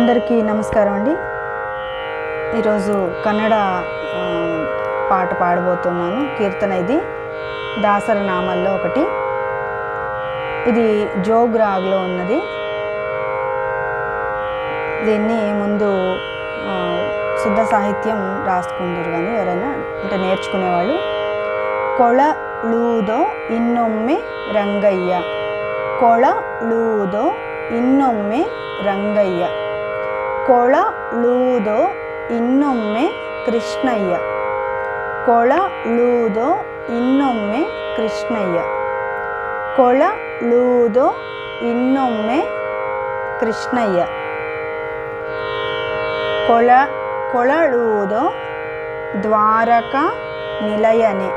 అందరికీ నమస్కారం అండి. ఈరోజు కన్నడ పాట పాడబోతున్నాను. కీర్తన ఇది దాసర నామాల్లో ఒకటి. ఇది జోగ్ రాగ్లో ఉన్నది. దీన్ని ముందు శుద్ధ సాహిత్యం రాసుకుందరు కానీ ఎవరైనా అంటే నేర్చుకునేవాళ్ళు. కొళళూదో ಇನ್ನೊಮ್ಮೆ ರಂಗಯ್ಯ, కొళళూదో ಇನ್ನೊಮ್ಮೆ ರಂಗಯ್ಯ, కొళళూదో ಇನ್ನೊಮ್ಮೆ ಕೃಷ್ಣಯ್ಯ, కొళళూదో ಇನ್ನೊಮ್ಮೆ ಕೃಷ್ಣಯ್ಯ, కొళళూదో ಇನ್ನೊಮ್ಮೆ ಕೃಷ್ಣಯ್ಯ, కొళళూదో ద్వారకా నిలయనే,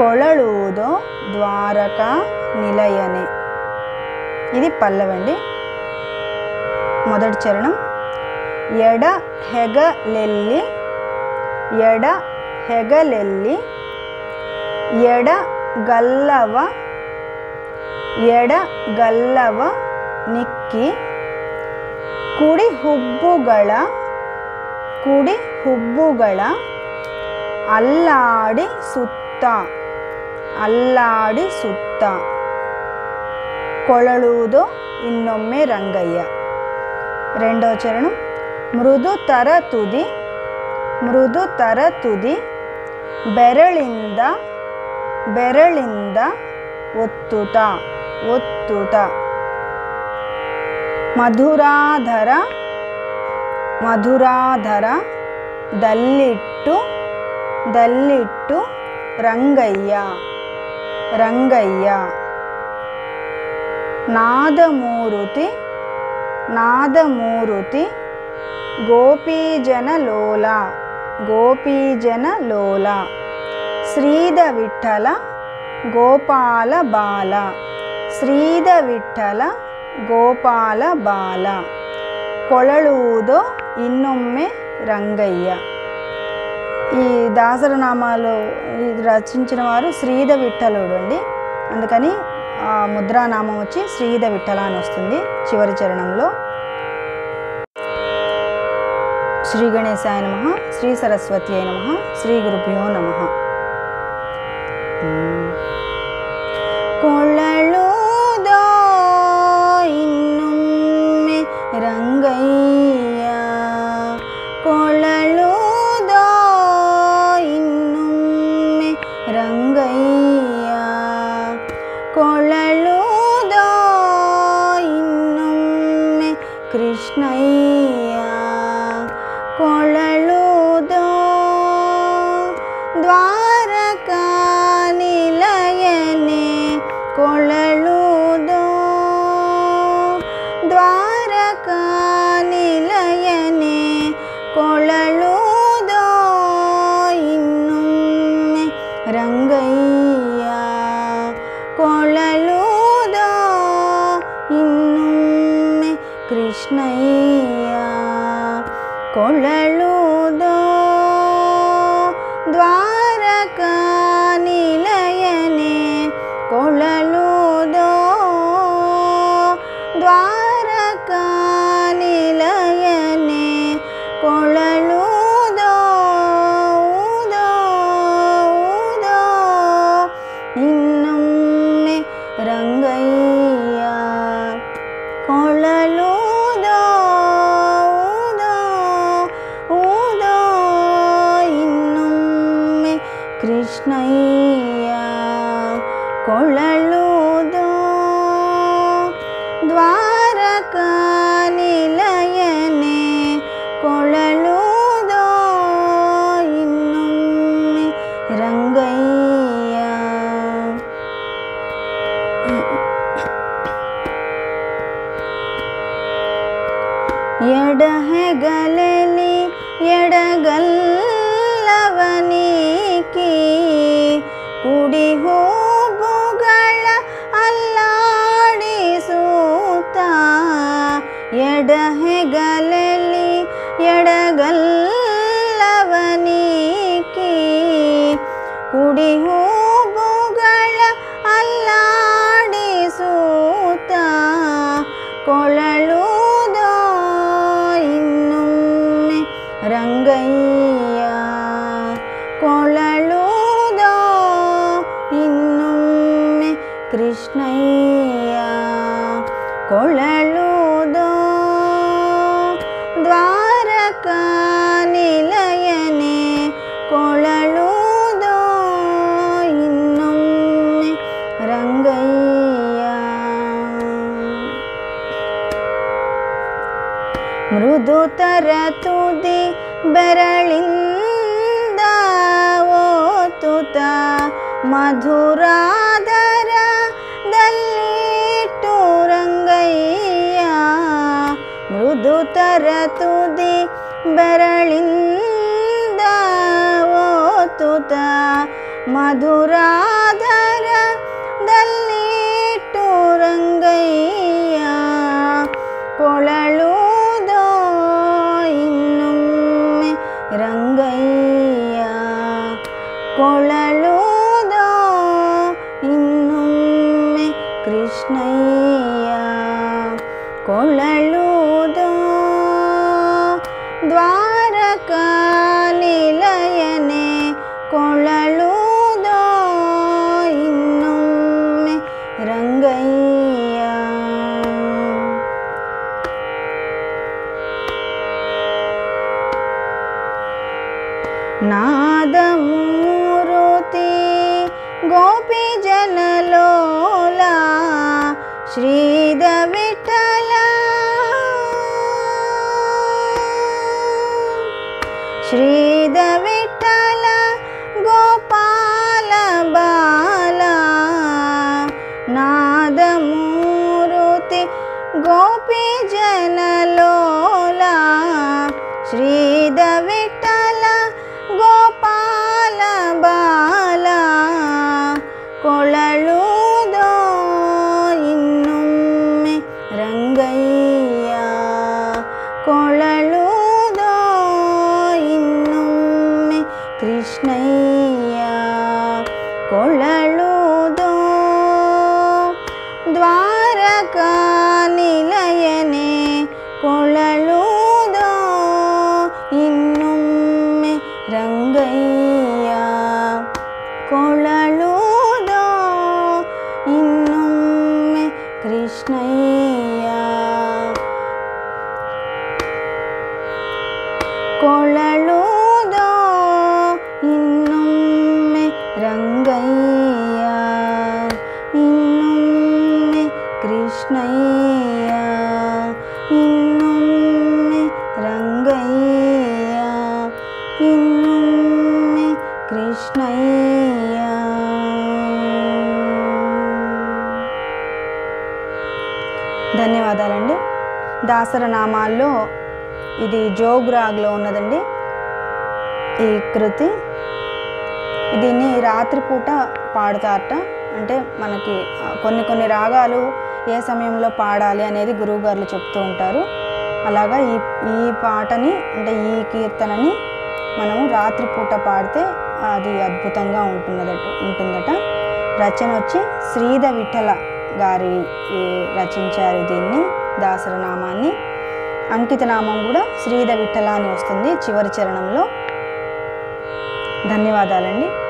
కొళళూదో ద్వారకా నిలయనే. ఇది పల్లవండి. మొదటి చరణం. ఎడ హెగలెల్లి, ఎడ హెగలెల్లి, ఎడగల్లవ, ఎడగల్లవ ನಿಕ್ಕಿ, ಕುಡಿ ಹುಬ್ಬುಗಳ, ಕುಡಿ ಹುಬ್ಬುಗಳ ಅಲ್ಲಾಡಿ ಸುತ್ತ, ಅಲ್ಲಾಡಿ ಸುತ್ತ, కొళళూదో ಇನ್ನೊಮ್ಮೆ ರಂಗಯ್ಯ. రెండో చరణం. మృదు తర తుది, మృదు తర తుది, ಬೆರಳಿಂದ, ಬೆರಳಿಂದ ಒತ್ತುತ, ಒತ್ತುತ, ಮಧುರಾಧರ, ಮಧುರಾಧರ ದಲ್ಲಿಟ್ಟು, ದಲ್ಲಿಟ್ಟು ರಂಗಯ್ಯ, ರಂಗಯ್ಯ, ನಾದಮೂರುತಿ, ನಾದಮೂರುತಿ ಗೋಪೀಜನ ಲೋಲ, ಗೋಪೀಜನ ಲೋಲ, ಶ್ರೀದ ವಿಠಲ ಗೋಪಾಲ ಬಾಲ, ಶ್ರೀದ ವಿಠಲ ಗೋಪಾಲ ಬಾಲ, కొళళూదో ಇನ್ನೊಮ್ಮೆ రంగయ్య. ఈ దాసరనామాలు రచించిన వారు శ్రీద విఠలుడు అండి. అందుకని ముద్రానామం వచ్చి శ్రీద విఠల అని వస్తుంది చివరి చరణంలో. శ్రీ గణేశాయ నమః, శ్రీ సరస్వతి అయ నమః, శ్రీ గురుభ్యో నమః. కొళళూదో ಇನ್ನೊಮ್ಮೆ ರಂಗಯ್ಯ, కొళళూదో ಇನ್ನೊಮ್ಮೆ ರಂಗಯ್ಯ, కొళళూదో ಇನ್ನೊಮ್ಮೆ ಕೃಷ್ಣಯ್ಯ, కొళళూదో ద్వారకా నిలయనే, కొళళూదో ద్వారకా నిలయనే, కొళళూదో ಇನ್ನೊಮ್ಮೆ ರಂಗಯ್ಯ, కొళళూదో ಇನ್ನೊಮ್ಮೆ ಕೃಷ್ಣಯ್ಯ, కొళళూదో ద్వారకా నిలయనే, కొళళూదో ద్వారకా నిలయనే, కొళళూదో ఊదో ఊదో ಇನ್ನೊಮ್ಮೆ ರಂಗಯ್ಯ, కొళళూదో ఊదో ఊదో ಇನ್ನೊಮ್ಮೆ ಕೃಷ್ಣಯ್ಯ, కొళళూదో ద్వారకా నిలయనే, కొళళూదో ಇನ್ನೊಮ್ಮೆ ರಂಗಯ್ಯ. ಎಡ ಹೆಗಲಲಿ ಎಡಗಲ್ಲವ ನೀಕಿ, ಕುಡಿ ಹೂಬುಗಳ ಅಲ್ಲಾಡಿಸೂತ, ಎಡ ಹೆಗಲಲಿ ಎಡಗಲ್ಲವ ನೀಕಿ, ಕುಡಿ ಹೂಬುಗಳ ಅಲ್ಲಾಡಿಸೂತ, ಕೊಳಲುದೋ ಕೃಷ್ಣಯ್ಯ ಕೊಳಲುದೋ ದ್ವಾರಕಾ ನಿಲಯನೆ ಕೊಳಲುದೋ ಇನ್ನೊಮ್ಮೆ ರಂಗಯ್ಯ ಮೃದು ತರತುದಿ ಬೆರಳಿಂದ ಓತುತ ಮಧುರಾಧರದಲ್ಲಿಟ್ಟು ರಂಗಯ್ಯ ಮೃದು ತರತುದಿ ಬೆರಳಿಂದ ಓತುತ ಮಧುರಾಧರದಲ್ಲಿಟ್ಟು ರಂಗಯ್ಯ ಕೊಳಲುದೋ ಇನ್ನೊಮ್ಮೆ ರಂಗಯ್ಯ ಕೊಳಲುದೋ ಇನ್ನೊಮ್ಮೆ ಕೃಷ್ಣಯ್ಯ ಕೊಳಲುದೋ ದ್ವಾರಕಾ ನಿಲಯನೆ ಕೊಳಲುದೋ ಇನ್ನೊಮ್ಮೆ ರಂಗಯ್ಯ ನಾದಮೂರುತಿ ಗೋಪಿ ಜನಲೋಲ ಶ್ರೀದ ವಿಠಲ ಶ್ರೀದ ವಿಠಲ ಗೋಪಾಲ ಬಾಲ ನಾದಮೂರುತಿ ಗೋಪಿ ಜನಲೋಲ ಶ್ರೀದ ವಿಠಲ ಗೋಪಾಲ ಬಾಲ ಕೊಳಲುದೋ ಇನ್ನೊಮ್ಮೆ ರಂಗಯ್ಯ ಕೊಳಲುದೋ ಇನ್ನೊಮ್ಮೆ ಕೃಷ್ಣಯ್ಯ ಕೊಳಲುದೋ ದ್ವಾರಕಾ ನಿಲಯನೆ ಕೊಳಲುದೋ ಇನ್ನೊಮ್ಮೆ ರಂಗಯ್ಯ ಕೊಳಲುದೋ ಇನ್ನೊಮ್ಮೆ ಕೃಷ್ಣಯ್ಯ ಕೊಳಲುದೋ ಇನ್ನೊಮ್ಮೆ ರಂಗಯ್ಯ ಇನ್ನೊಮ್ಮೆ ಕೃಷ್ಣಯ್ಯ ಇನ್ನೊಮ್ಮೆ ರಂಗಯ್ಯ ಇನ್ನೊಮ್ಮೆ ಕೃಷ್ಣಯ್ಯ. ధన్యవాదాలండి. దాసర నామాల్లో ఇది జోగ్ రాగ్లో ఉన్నదండి ఈ కృతి. దీన్ని రాత్రిపూట పాడతారట. అంటే మనకి కొన్ని రాగాలు ఏ సమయంలో పాడాలి అనేది గురువుగారులు చెప్తూ ఉంటారు. అలాగా ఈ పాటని అంటే ఈ కీర్తనని మనము రాత్రిపూట పాడితే అది అద్భుతంగా ఉంటుందట. రచన వచ్చి శ్రీద విఠల గారి రచించారు దీన్ని, దాసర నామాన్ని. అంకిత నామం కూడా శ్రీద విఠల అని వస్తుంది చివరి చరణంలో. ధన్యవాదాలండి.